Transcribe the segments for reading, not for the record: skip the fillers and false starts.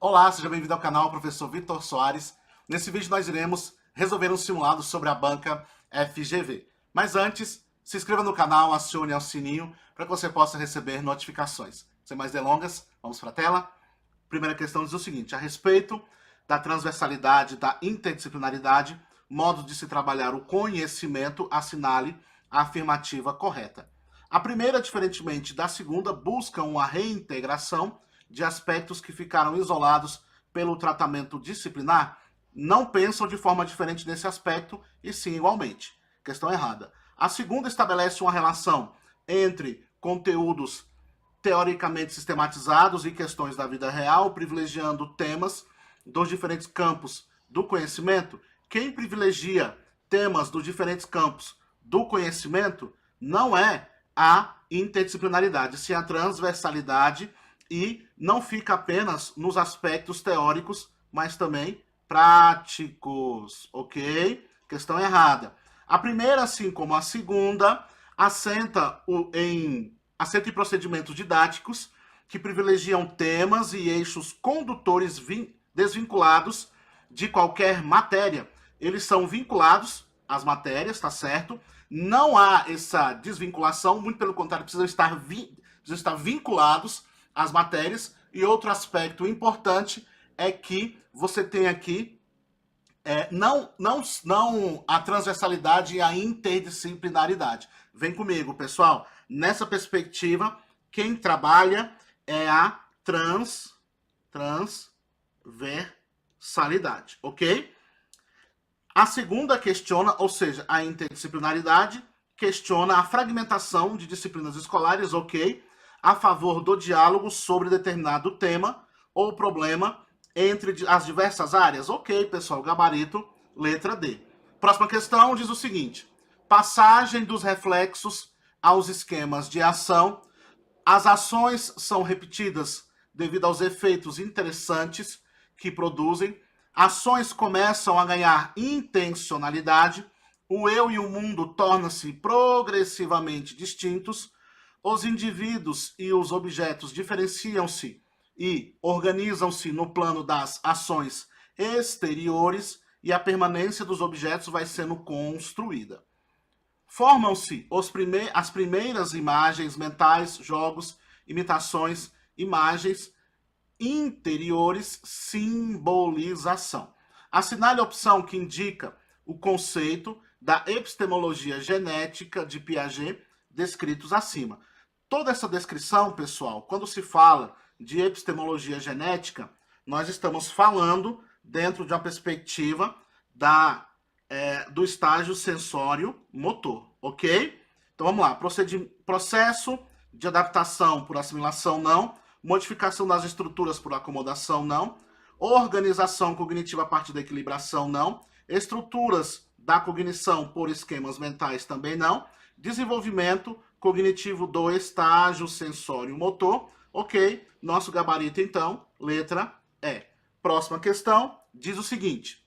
Olá, seja bem-vindo ao canal Professor Vitor Soares. Nesse vídeo nós iremos resolver um simulado sobre a banca FGV. Mas antes, se inscreva no canal, acione o sininho para que você possa receber notificações. Sem mais delongas, vamos para a tela. Primeira questão diz o seguinte: a respeito da transversalidade, da interdisciplinaridade, modo de se trabalhar o conhecimento, assinale a afirmativa correta. A primeira, diferentemente da segunda, busca uma reintegração de aspectos que ficaram isolados pelo tratamento disciplinar, não pensam de forma diferente nesse aspecto, e sim igualmente. Questão errada. A segunda estabelece uma relação entre conteúdos teoricamente sistematizados e questões da vida real, privilegiando temas dos diferentes campos do conhecimento. Quem privilegia temas dos diferentes campos do conhecimento não é a interdisciplinaridade, sim a transversalidade, e não fica apenas nos aspectos teóricos, mas também práticos, ok? Questão errada. A primeira, assim como a segunda, assenta em procedimentos didáticos que privilegiam temas e eixos condutores desvinculados de qualquer matéria. Eles são vinculados às matérias, tá certo? Não há essa desvinculação, muito pelo contrário, precisam estar vinculados às matérias. E outro aspecto importante é que você tem aqui não a transversalidade e a interdisciplinaridade. Vem comigo, pessoal. Nessa perspectiva, quem trabalha é a transversalidade, ok? A segunda questiona, ou seja, a interdisciplinaridade, questiona a fragmentação de disciplinas escolares, ok? A favor do diálogo sobre determinado tema ou problema entre as diversas áreas. Ok, pessoal, gabarito, letra D. Próxima questão diz o seguinte: passagem dos reflexos aos esquemas de ação. As ações são repetidas devido aos efeitos interessantes que produzem. Ações começam a ganhar intencionalidade. O eu e o mundo tornam-se progressivamente distintos. Os indivíduos e os objetos diferenciam-se e organizam-se no plano das ações exteriores, e a permanência dos objetos vai sendo construída. Formam-se as primeiras imagens mentais, jogos, imitações, imagens interiores, simbolização. Assinale a opção que indica o conceito da epistemologia genética de Piaget, descritos acima. Toda essa descrição, pessoal, quando se fala de epistemologia genética, nós estamos falando dentro de uma perspectiva do estágio sensório-motor, ok? Então vamos lá. Processo de adaptação por assimilação, não. Modificação das estruturas por acomodação, não. Organização cognitiva a partir da equilibração, não. Estruturas da cognição por esquemas mentais, também não. Desenvolvimento cognitivo do estágio sensório-motor, ok? Nosso gabarito, então, letra E. Próxima questão diz o seguinte: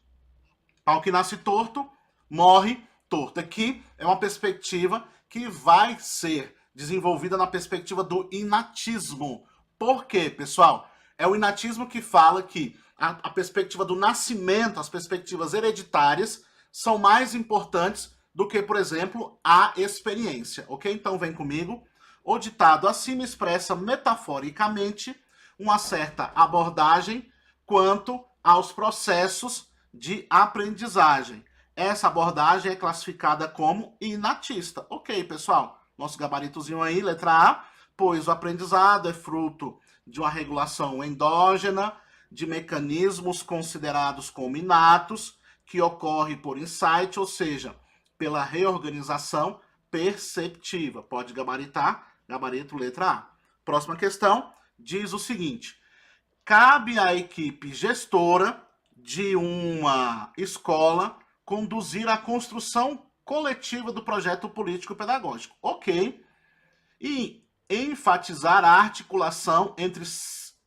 pau que nasce torto, morre torto. Aqui é uma perspectiva que vai ser desenvolvida na perspectiva do inatismo. Por quê, pessoal? É o inatismo que fala que a perspectiva do nascimento, as perspectivas hereditárias, são mais importantes do que, por exemplo, a experiência, ok? Então vem comigo. O ditado acima expressa metaforicamente uma certa abordagem quanto aos processos de aprendizagem. Essa abordagem é classificada como inatista. Ok, pessoal? Nosso gabaritozinho aí, letra A, pois o aprendizado é fruto de uma regulação endógena, de mecanismos considerados como inatos, que ocorre por insight, ou seja, pela reorganização perceptiva. Pode gabaritar, gabarito letra A. Próxima questão diz o seguinte: cabe à equipe gestora de uma escola conduzir a construção coletiva do projeto político-pedagógico. Ok. E enfatizar a articulação entre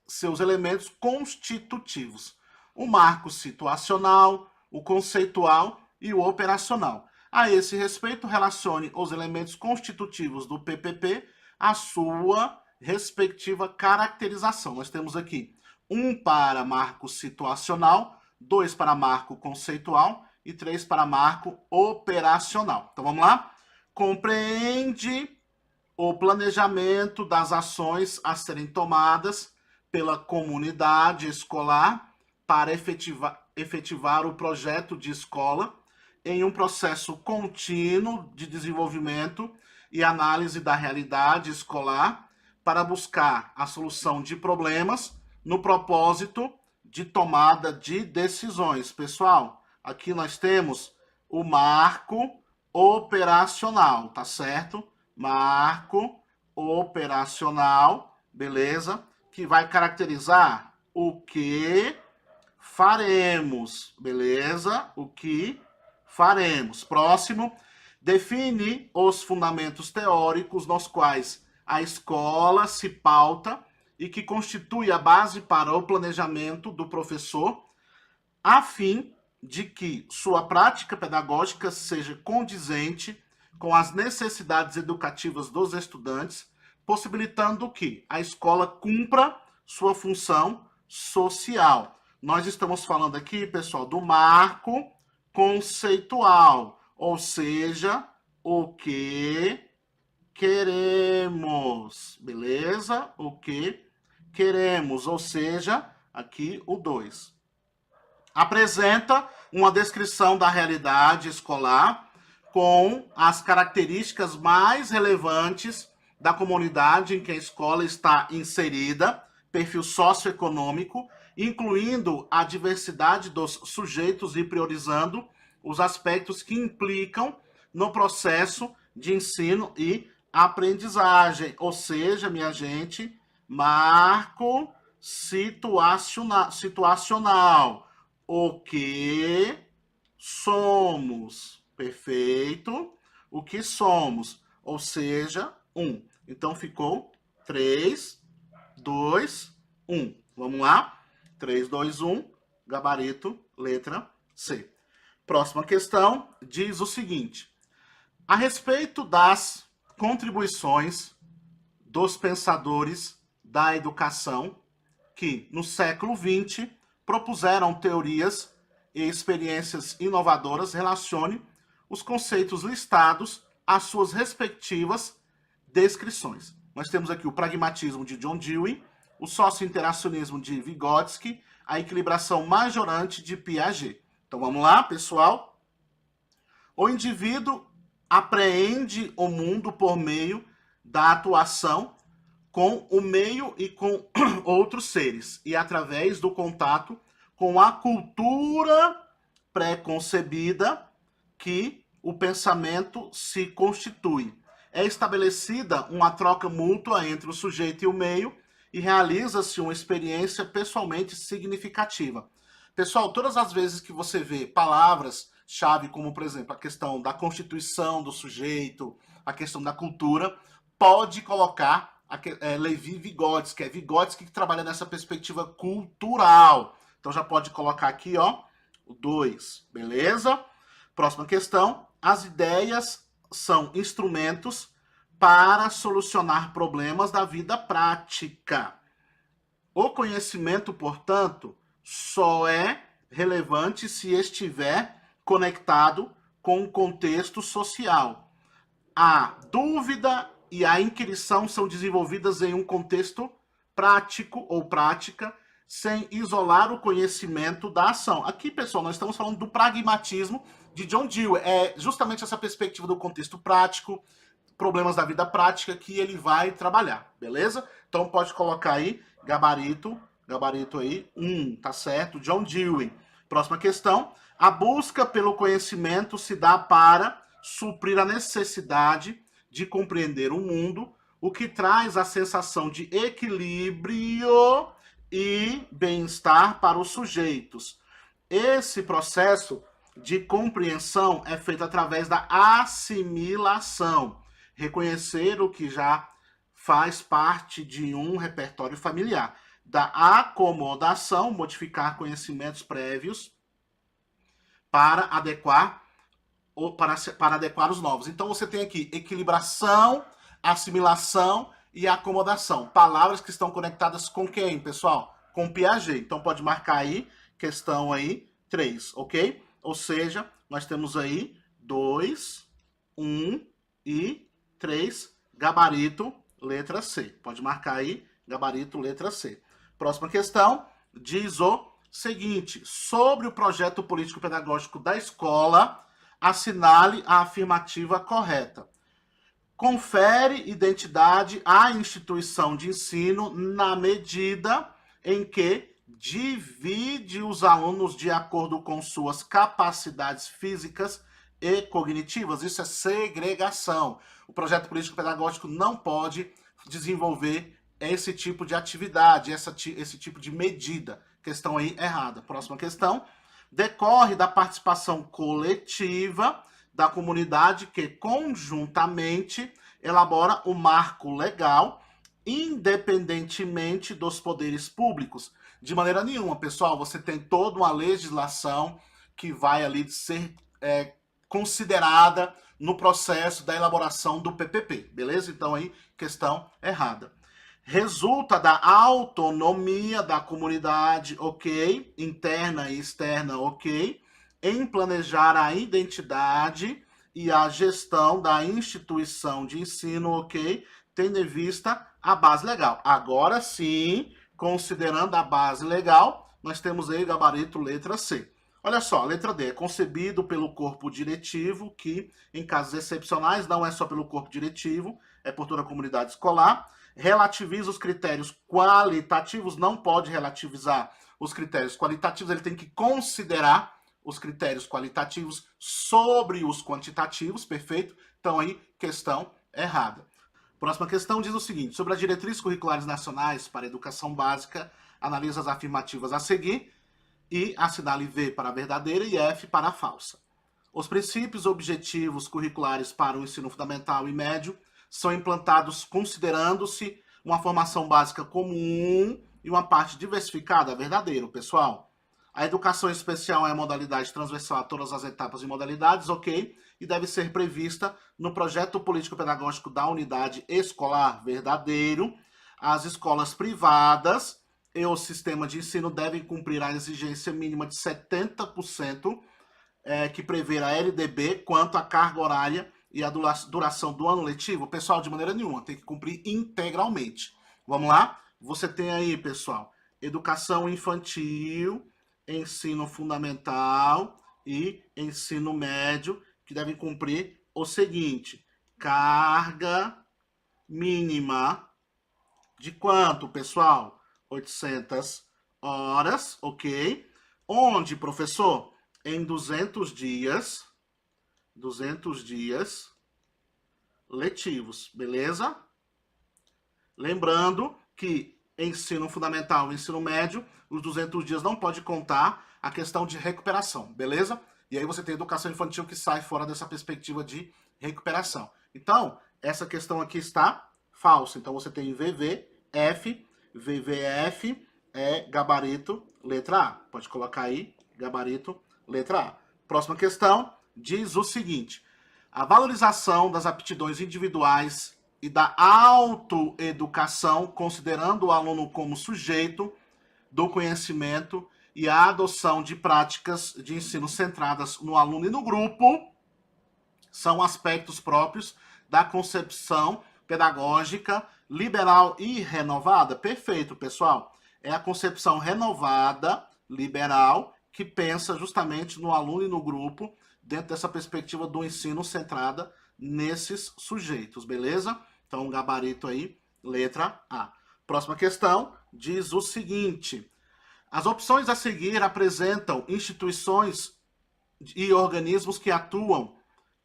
seus elementos constitutivos: o marco situacional, o conceitual e o operacional. A esse respeito, relacione os elementos constitutivos do PPP à sua respectiva caracterização. Nós temos aqui 1 para marco situacional, 2 para marco conceitual e 3 para marco operacional. Então vamos lá? Compreende o planejamento das ações a serem tomadas pela comunidade escolar para efetivar o projeto de escola em um processo contínuo de desenvolvimento e análise da realidade escolar para buscar a solução de problemas no propósito de tomada de decisões. Pessoal, aqui nós temos o marco operacional, tá certo? Marco operacional, beleza? Que vai caracterizar o que faremos, beleza? O que faremos. Próximo, define os fundamentos teóricos nos quais a escola se pauta e que constitui a base para o planejamento do professor, a fim de que sua prática pedagógica seja condizente com as necessidades educativas dos estudantes, possibilitando que a escola cumpra sua função social. Nós estamos falando aqui, pessoal, do marco conceitual, ou seja, o que queremos, beleza? O que queremos, ou seja, aqui o 2. Apresenta uma descrição da realidade escolar com as características mais relevantes da comunidade em que a escola está inserida, perfil socioeconômico, incluindo a diversidade dos sujeitos e priorizando os aspectos que implicam no processo de ensino e aprendizagem. Ou seja, minha gente, marco situacional. O que somos. Perfeito. O que somos. Ou seja, 1. Então, ficou 3, 2, 1. Vamos lá? 3, 2, 1. Gabarito, letra C. Próxima questão diz o seguinte. A respeito das contribuições dos pensadores da educação que, no século XX, propuseram teorias e experiências inovadoras, relacione os conceitos listados às suas respectivas descrições. Nós temos aqui o pragmatismo de John Dewey, o socio-interacionismo de Vygotsky, a equilibração majorante de Piaget. Então vamos lá, pessoal? O indivíduo apreende o mundo por meio da atuação com o meio e com outros seres, e através do contato com a cultura pré-concebida que o pensamento se constitui. É estabelecida uma troca mútua entre o sujeito e o meio e realiza-se uma experiência pessoalmente significativa. Pessoal, todas as vezes que você vê palavras-chave, como, por exemplo, a questão da constituição do sujeito, a questão da cultura, pode colocar Levi Vygotsky, que é Vygotsky que trabalha nessa perspectiva cultural. Então já pode colocar aqui, ó, o 2, beleza? Próxima questão. As ideias são instrumentos para solucionar problemas da vida prática. O conhecimento, portanto, só é relevante se estiver conectado com o contexto social. A dúvida e a inquirição são desenvolvidas em um contexto prático ou prática, sem isolar o conhecimento da ação. Aqui, pessoal, nós estamos falando do pragmatismo de John Dewey. É justamente essa perspectiva do contexto prático, problemas da vida prática que ele vai trabalhar, beleza? Então pode colocar aí, gabarito aí, 1, tá certo? John Dewey. Próxima questão. A busca pelo conhecimento se dá para suprir a necessidade de compreender o mundo, o que traz a sensação de equilíbrio e bem-estar para os sujeitos. Esse processo de compreensão é feito através da assimilação, reconhecer o que já faz parte de um repertório familiar, da acomodação, modificar conhecimentos prévios para adequar os novos. Então você tem aqui equilibração, assimilação e acomodação. Palavras que estão conectadas com quem, pessoal? Com Piaget. Então pode marcar aí, questão aí 3, ok? Ou seja, nós temos aí 2, 1 e 3, gabarito, letra C. Pode marcar aí, gabarito, letra C. Próxima questão, diz o seguinte: sobre o projeto político-pedagógico da escola, assinale a afirmativa correta. Confere identidade à instituição de ensino na medida em que divide os alunos de acordo com suas capacidades físicas e cognitivas. Isso é segregação. O projeto político-pedagógico não pode desenvolver esse tipo de atividade, esse tipo de medida. Questão aí errada. Próxima questão. Decorre da participação coletiva da comunidade que conjuntamente elabora o marco legal, independentemente dos poderes públicos. De maneira nenhuma, pessoal, você tem toda uma legislação que vai ali ser considerada no processo da elaboração do PPP, beleza? Então aí, questão errada. Resulta da autonomia da comunidade, ok? Interna e externa, ok? Em planejar a identidade e a gestão da instituição de ensino, ok? Tendo em vista a base legal. Agora sim, considerando a base legal, nós temos aí gabarito letra C. Olha só, letra D, é concebido pelo corpo diretivo, que em casos excepcionais não é só pelo corpo diretivo, é por toda a comunidade escolar. Relativiza os critérios qualitativos, não pode relativizar os critérios qualitativos, ele tem que considerar os critérios qualitativos sobre os quantitativos, perfeito? Então aí, questão errada. Próxima questão diz o seguinte: sobre as diretrizes curriculares nacionais para a educação básica, analisa as afirmativas a seguir e assinale V para a verdadeira e F para a falsa. Os princípios objetivos curriculares para o ensino fundamental e médio são implantados considerando-se uma formação básica comum e uma parte diversificada, verdadeiro, pessoal. A educação especial é a modalidade transversal a todas as etapas e modalidades, ok? E deve ser prevista no projeto político-pedagógico da unidade escolar, verdadeiro. As escolas privadas e o sistema de ensino devem cumprir a exigência mínima de 70% que prevê a LDB quanto à carga horária e a duração do ano letivo. Pessoal, de maneira nenhuma, tem que cumprir integralmente. Vamos lá? Você tem aí, pessoal, educação infantil, ensino fundamental e ensino médio, que devem cumprir o seguinte: carga mínima de quanto, pessoal? 800 horas, ok? Onde, professor? Em 200 dias letivos, beleza? Lembrando que ensino fundamental e ensino médio, os 200 dias não pode contar a questão de recuperação, beleza? E aí você tem educação infantil que sai fora dessa perspectiva de recuperação. Então, essa questão aqui está falsa. Então você tem VVF, VVF é gabarito letra A. Pode colocar aí, gabarito letra A. Próxima questão diz o seguinte: a valorização das aptidões individuais e da autoeducação, considerando o aluno como sujeito do conhecimento e a adoção de práticas de ensino centradas no aluno e no grupo, são aspectos próprios da concepção pedagógica liberal e renovada. Perfeito, pessoal. É a concepção renovada, liberal, que pensa justamente no aluno e no grupo, dentro dessa perspectiva do ensino centrada nesses sujeitos, beleza? Então, gabarito aí, letra A. Próxima questão diz o seguinte: as opções a seguir apresentam instituições e organismos que atuam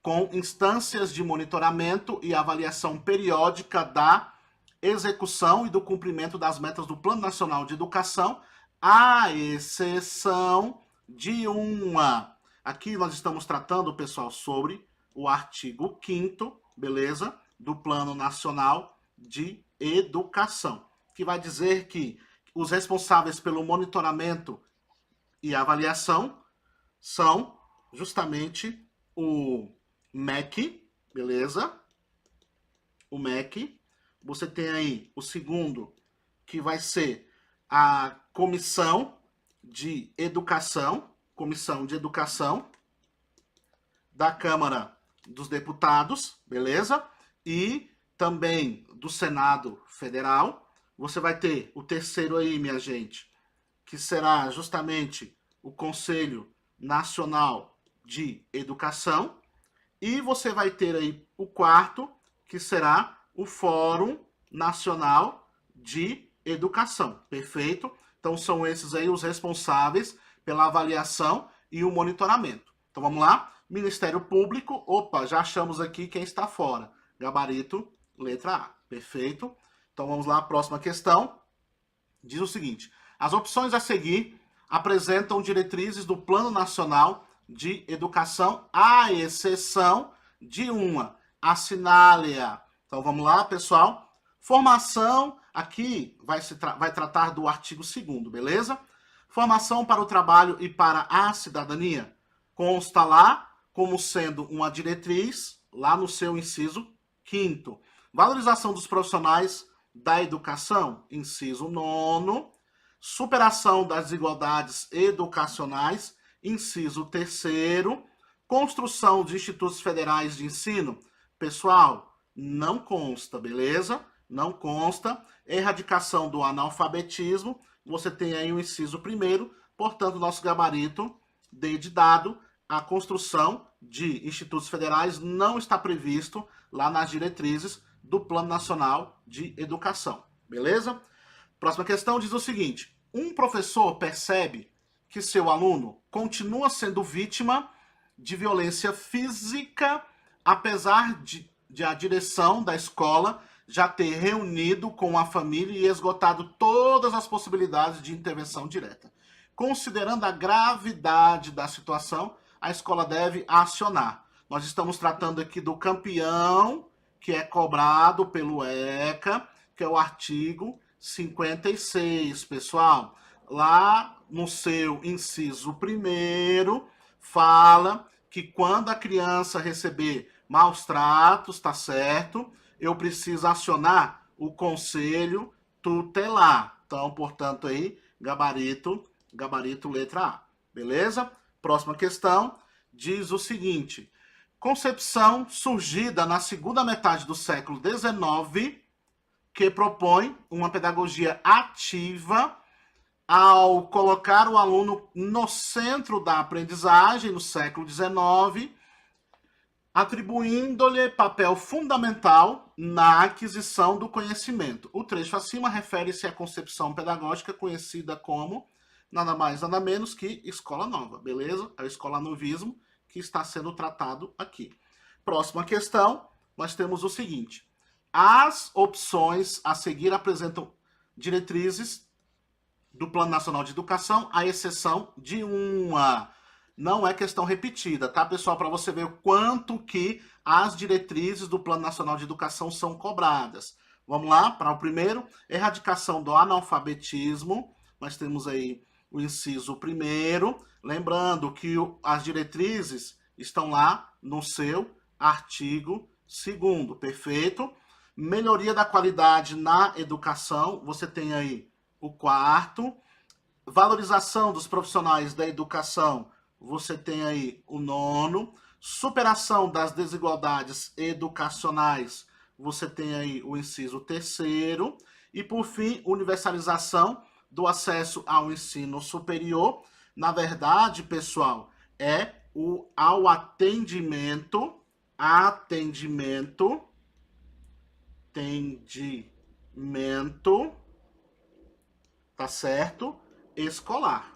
com instâncias de monitoramento e avaliação periódica da execução e do cumprimento das metas do Plano Nacional de Educação, à exceção de uma. Aqui nós estamos tratando, pessoal, sobre o artigo 5º, beleza? Do Plano Nacional de Educação, que vai dizer que os responsáveis pelo monitoramento e avaliação são justamente o MEC, beleza? O MEC, você tem aí o segundo, que vai ser a Comissão de Educação da Câmara dos Deputados, beleza? E também do Senado Federal. Você vai ter o terceiro aí, minha gente, que será justamente o Conselho Nacional de Educação. E você vai ter aí o quarto, que será o Fórum Nacional de Educação. Perfeito? Então são esses aí os responsáveis pela avaliação e o monitoramento. Então vamos lá. Ministério Público, opa, já achamos aqui quem está fora. Gabarito, letra A. Perfeito? Então vamos lá, próxima questão. Diz o seguinte: as opções a seguir apresentam diretrizes do Plano Nacional de Educação, à exceção de uma. Assinale-a. Então vamos lá, pessoal. Formação, aqui vai tratar do artigo 2º, beleza? Formação para o trabalho e para a cidadania. Consta lá como sendo uma diretriz, lá no seu inciso 5º. Valorização dos profissionais da educação, inciso 9º. Superação das desigualdades educacionais, inciso 3º. Construção de institutos federais de ensino. Pessoal, não consta, beleza? Não consta. Erradicação do analfabetismo, você tem aí o inciso 1º, portanto, nosso gabarito D de dado, a construção de institutos federais não está previsto lá nas diretrizes do Plano Nacional de Educação, beleza? Próxima questão diz o seguinte: um professor percebe que seu aluno continua sendo vítima de violência física, apesar de a direção da escola já ter reunido com a família e esgotado todas as possibilidades de intervenção direta. Considerando a gravidade da situação, a escola deve acionar. Nós estamos tratando aqui do campeão que é cobrado pelo ECA, que é o artigo 56, pessoal. Lá no seu inciso 1º, fala que quando a criança receber maus tratos, tá certo? Eu preciso acionar o conselho tutelar. Então, portanto, aí, gabarito letra A. Beleza? Próxima questão diz o seguinte: concepção surgida na segunda metade do século XIX que propõe uma pedagogia ativa ao colocar o aluno no centro da aprendizagem no século XIX, atribuindo-lhe papel fundamental na aquisição do conhecimento. O trecho acima refere-se à concepção pedagógica conhecida como nada mais, nada menos que escola nova, beleza? É o escolanovismo que está sendo tratado aqui. Próxima questão, nós temos o seguinte: as opções a seguir apresentam diretrizes do Plano Nacional de Educação, à exceção de uma. Não é questão repetida, tá, pessoal? Para você ver o quanto que as diretrizes do Plano Nacional de Educação são cobradas. Vamos lá, para o primeiro: erradicação do analfabetismo. Nós temos aí o inciso 1º. Lembrando que as diretrizes estão lá no seu artigo 2º, perfeito? Melhoria da qualidade na educação, você tem aí o 4º. Valorização dos profissionais da educação, você tem aí o 9º. Superação das desigualdades educacionais, você tem aí o inciso 3º. E, por fim, universalização do acesso ao ensino superior. Na verdade, pessoal, é ao atendimento, tá certo? Escolar.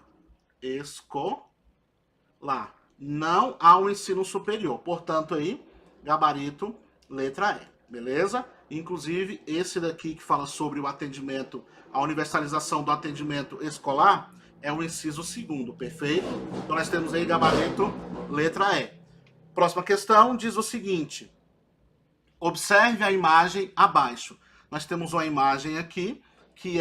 Não ao ensino superior. Portanto, aí, gabarito, letra E, beleza? Inclusive, esse daqui que fala sobre o atendimento, a universalização do atendimento escolar, é o inciso 2º, perfeito? Então, nós temos aí gabarito, letra E. Próxima questão diz o seguinte: observe a imagem abaixo. Nós temos uma imagem aqui, que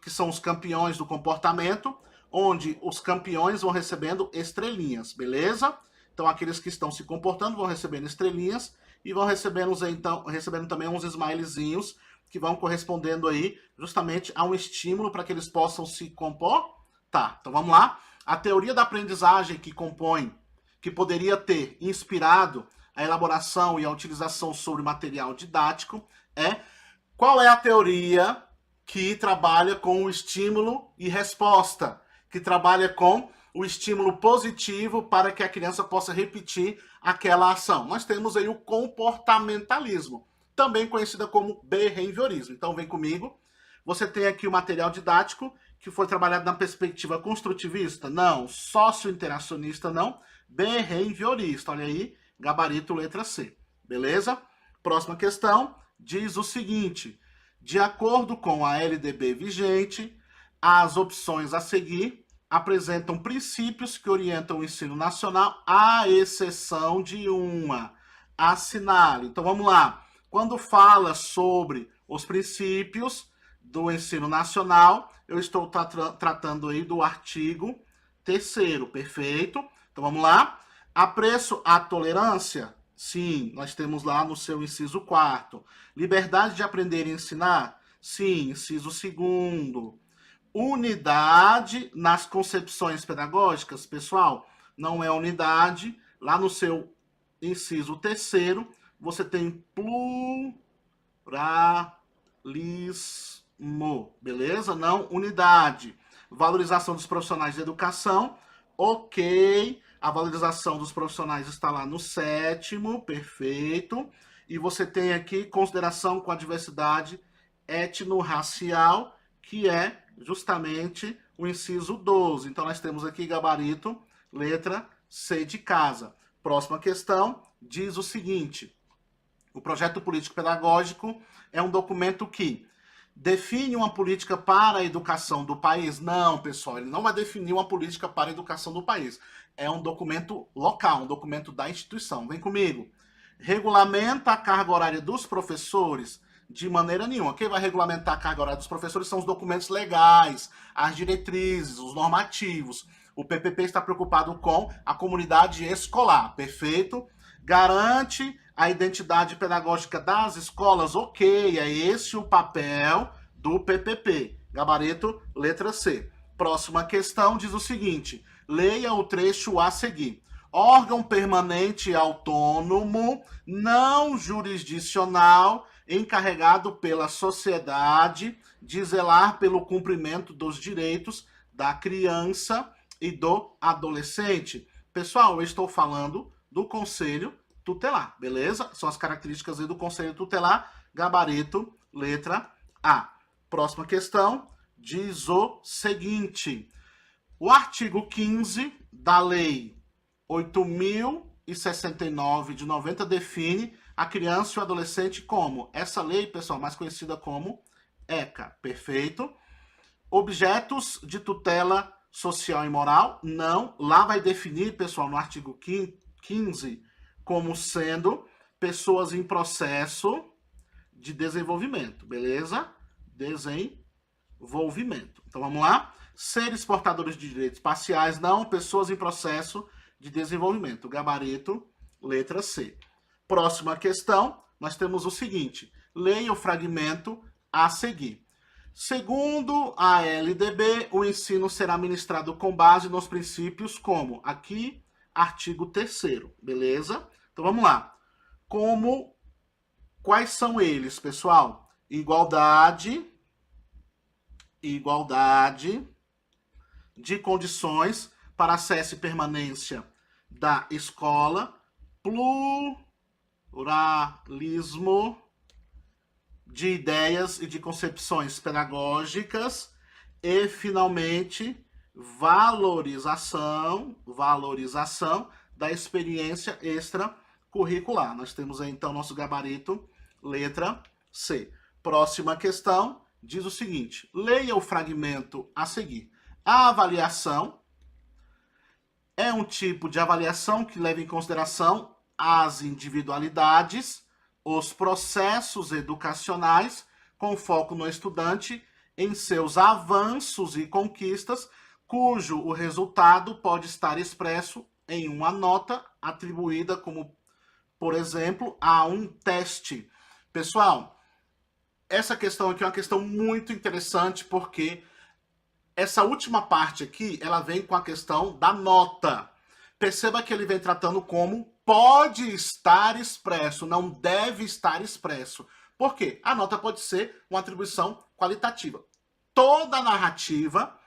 são os campeões do comportamento, onde os campeões vão recebendo estrelinhas, beleza? Então, aqueles que estão se comportando vão recebendo estrelinhas e vão recebendo também uns smilezinhos que vão correspondendo aí justamente a um estímulo para que eles possam se comportar. Então vamos lá. A teoria da aprendizagem que poderia ter inspirado a elaboração e a utilização sobre material didático qual é a teoria que trabalha com o estímulo e resposta, que trabalha com o estímulo positivo para que a criança possa repetir aquela ação. Nós temos aí o comportamentalismo, também conhecida como behaviorismo. Então vem comigo. Você tem aqui o material didático que foi trabalhado na perspectiva construtivista? Não. Sociointeracionista? Não. Behaviorista. Olha aí, gabarito letra C. Beleza? Próxima questão diz o seguinte: de acordo com a LDB vigente, as opções a seguir apresentam princípios que orientam o ensino nacional, à exceção de uma. Assinale. Então vamos lá. Quando fala sobre os princípios do ensino nacional, eu estou tratando aí do artigo 3º, perfeito? Então vamos lá. Apreço à tolerância? Sim, nós temos lá no seu inciso 4º. Liberdade de aprender e ensinar? Sim, inciso 2º. Unidade nas concepções pedagógicas? Pessoal, não é unidade. Lá no seu inciso 3º, você tem pluralismo, beleza? Não unidade. Valorização dos profissionais de educação, ok. A valorização dos profissionais está lá no 7º, perfeito. E você tem aqui consideração com a diversidade étnico-racial, que é justamente o inciso 12. Então, nós temos aqui gabarito, letra C de casa. Próxima questão diz o seguinte: o projeto político-pedagógico é um documento que define uma política para a educação do país? Não, pessoal, ele não vai definir uma política para a educação do país. É um documento local, um documento da instituição. Vem comigo. Regulamenta a carga horária dos professores? De maneira nenhuma. Quem vai regulamentar a carga horária dos professores são os documentos legais, as diretrizes, os normativos. O PPP está preocupado com a comunidade escolar, perfeito? Garante a identidade pedagógica das escolas? Ok, é esse o papel do PPP. Gabarito, letra C. Próxima questão diz o seguinte: leia o trecho a seguir. Órgão permanente autônomo, não jurisdicional, encarregado pela sociedade de zelar pelo cumprimento dos direitos da criança e do adolescente. Pessoal, eu estou falando do Conselho Tutelar, beleza? São as características aí do Conselho Tutelar, gabarito, letra A. Próxima questão diz o seguinte: o artigo 15 da Lei 8.069 de 90 define a criança e o adolescente como? Essa lei, pessoal, mais conhecida como ECA, perfeito? Objetos de tutela social e moral? Não. Lá vai definir, pessoal, no artigo 15, como sendo pessoas em processo de desenvolvimento, beleza? Desenvolvimento. Então, vamos lá. Seres portadores de direitos parciais? Não. Pessoas em processo de desenvolvimento. Gabarito, letra C. Próxima questão, nós temos o seguinte: leia o fragmento a seguir. Segundo a LDB, o ensino será ministrado com base nos princípios como? Aqui, artigo 3º, beleza? Então vamos lá. Quais são eles, pessoal? Igualdade de condições para acesso e permanência da escola, pluralismo de ideias e de concepções pedagógicas e, finalmente, valorização da experiência extracurricular. Nós temos aí, então, nosso gabarito, letra C. Próxima questão diz o seguinte: leia o fragmento a seguir. A avaliação é um tipo de avaliação que leva em consideração as individualidades, os processos educacionais, com foco no estudante, em seus avanços e conquistas, cujo o resultado pode estar expresso em uma nota atribuída como, por exemplo, a um teste. Pessoal, essa questão aqui é uma questão muito interessante, porque essa última parte aqui, ela vem com a questão da nota. Perceba que ele vem tratando como pode estar expresso, não deve estar expresso. Por quê? A nota pode ser uma atribuição qualitativa. Toda narrativa,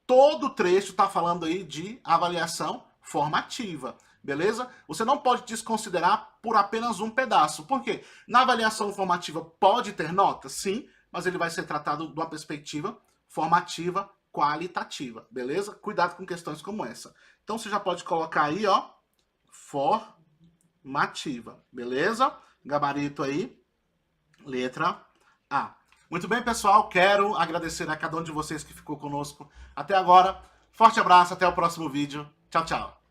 todo trecho está falando aí de avaliação formativa, beleza? Você não pode desconsiderar por apenas um pedaço. Por quê? Na avaliação formativa pode ter nota? Sim, mas ele vai ser tratado de uma perspectiva formativa qualitativa, beleza? Cuidado com questões como essa. Então você já pode colocar aí, ó, formativa, beleza? Gabarito aí, letra A. Muito bem, pessoal, quero agradecer a cada um de vocês que ficou conosco até agora. Forte abraço, até o próximo vídeo. Tchau, tchau.